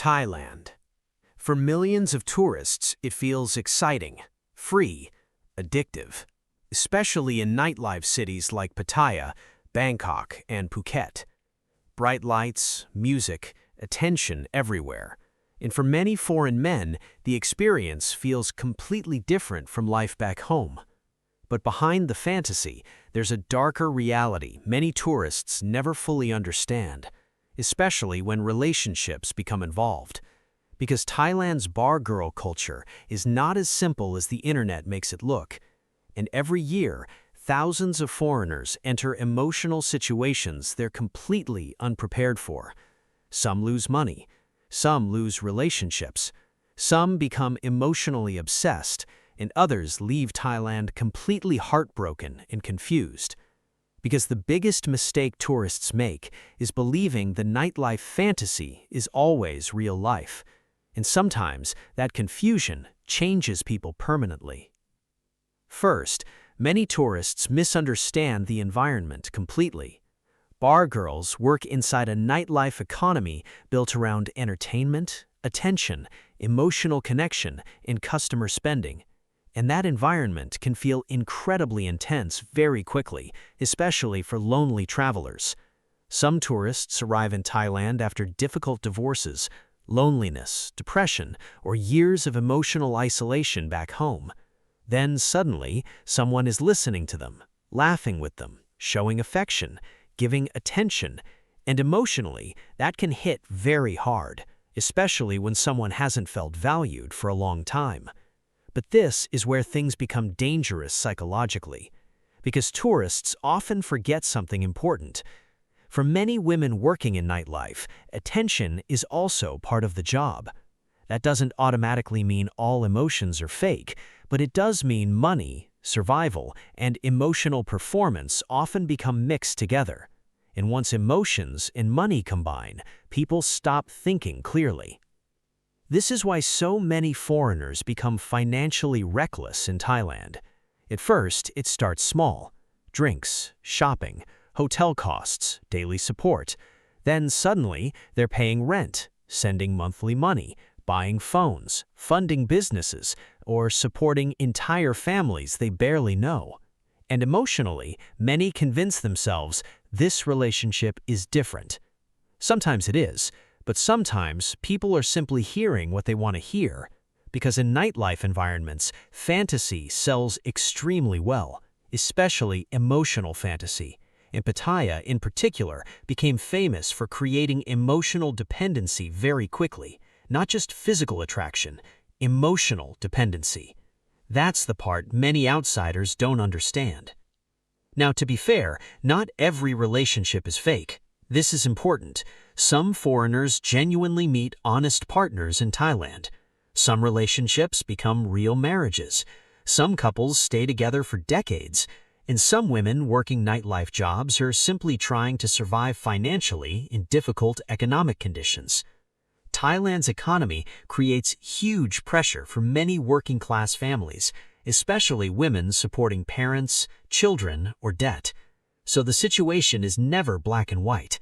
Thailand. For millions of tourists, it feels exciting, free, addictive, especially in nightlife cities like Pattaya, Bangkok, and Phuket. Bright lights, music, attention everywhere. And for many foreign men, the experience feels completely different from life back home. But behind the fantasy, there's a darker reality many tourists never fully understand, especially when relationships become involved. Because Thailand's bar girl culture is not as simple as the internet makes it look. And every year, thousands of foreigners enter emotional situations they're completely unprepared for. Some lose money, some lose relationships, some become emotionally obsessed, and others leave Thailand completely heartbroken and confused. Because the biggest mistake tourists make is believing the nightlife fantasy is always real life. And sometimes that confusion changes people permanently. First, many tourists misunderstand the environment completely. Bar girls work inside a nightlife economy built around entertainment, attention, emotional connection, and customer spending. And that environment can feel incredibly intense very quickly, especially for lonely travelers. Some tourists arrive in Thailand after difficult divorces, loneliness, depression, or years of emotional isolation back home. Then suddenly, someone is listening to them, laughing with them, showing affection, giving attention, and emotionally, that can hit very hard, especially when someone hasn't felt valued for a long time. But this is where things become dangerous psychologically, because tourists often forget something important. For many women working in nightlife, attention is also part of the job. That doesn't automatically mean all emotions are fake, but it does mean money, survival, and emotional performance often become mixed together. And once emotions and money combine, people stop thinking clearly. This is why so many foreigners become financially reckless in Thailand. At first, it starts small: drinks, shopping, hotel costs, daily support. Then suddenly, they're paying rent, sending monthly money, buying phones, funding businesses, or supporting entire families they barely know. And emotionally, many convince themselves this relationship is different. Sometimes it is, but sometimes people are simply hearing what they want to hear. Because in nightlife environments, fantasy sells extremely well, especially emotional fantasy. And Pattaya, in particular, became famous for creating emotional dependency very quickly. Not just physical attraction, emotional dependency. That's the part many outsiders don't understand. Now, to be fair, not every relationship is fake. This is important. Some foreigners genuinely meet honest partners in Thailand. Some relationships become real marriages. Some couples stay together for decades. And some women working nightlife jobs are simply trying to survive financially in difficult economic conditions. Thailand's economy creates huge pressure for many working-class families, especially women supporting parents, children, or debt. So the situation is never black and white.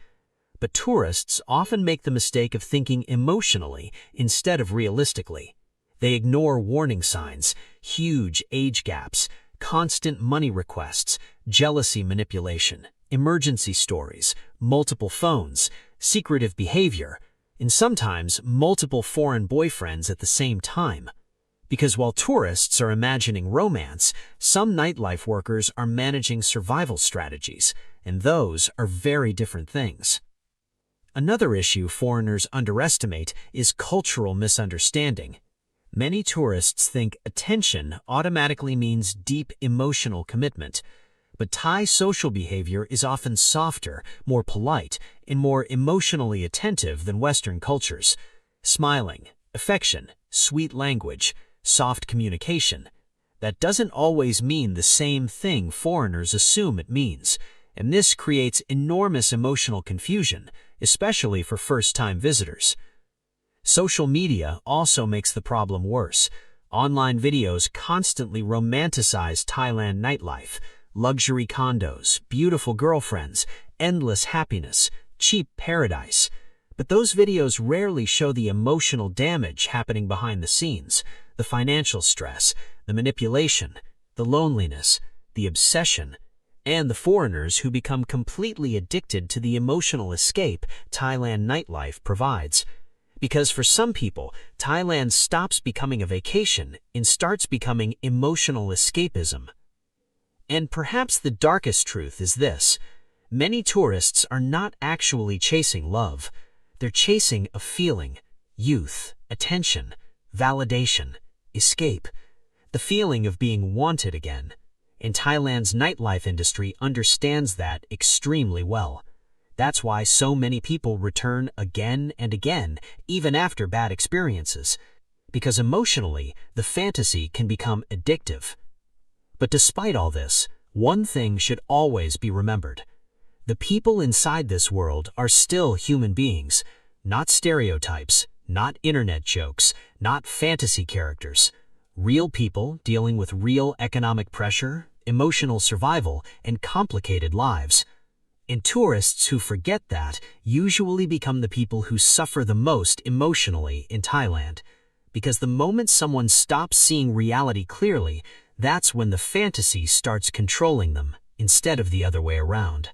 But tourists often make the mistake of thinking emotionally instead of realistically. They ignore warning signs, huge age gaps, constant money requests, jealousy manipulation, emergency stories, multiple phones, secretive behavior, and sometimes multiple foreign boyfriends at the same time. Because while tourists are imagining romance, some nightlife workers are managing survival strategies, and those are very different things. Another issue foreigners underestimate is cultural misunderstanding. Many tourists think attention automatically means deep emotional commitment, but Thai social behavior is often softer, more polite, and more emotionally attentive than Western cultures. Smiling, affection, sweet language, soft communication. That doesn't always mean the same thing foreigners assume it means, and this creates enormous emotional confusion, especially for first-time visitors. Social media also makes the problem worse. Online videos constantly romanticize Thailand nightlife, luxury condos, beautiful girlfriends, endless happiness, cheap paradise. But those videos rarely show the emotional damage happening behind the scenes, the financial stress, the manipulation, the loneliness, the obsession, and the foreigners who become completely addicted to the emotional escape Thailand nightlife provides. Because for some people, Thailand stops becoming a vacation and starts becoming emotional escapism. And perhaps the darkest truth is this: many tourists are not actually chasing love. They're chasing a feeling, youth, attention, validation, escape, the feeling of being wanted again. And Thailand's nightlife industry understands that extremely well. That's why so many people return again and again, even after bad experiences. Because emotionally, the fantasy can become addictive. But despite all this, one thing should always be remembered. The people inside this world are still human beings, not stereotypes, not internet jokes, not fantasy characters. Real people dealing with real economic pressure, emotional survival, and complicated lives. And tourists who forget that usually become the people who suffer the most emotionally in Thailand. Because the moment someone stops seeing reality clearly, that's when the fantasy starts controlling them, instead of the other way around.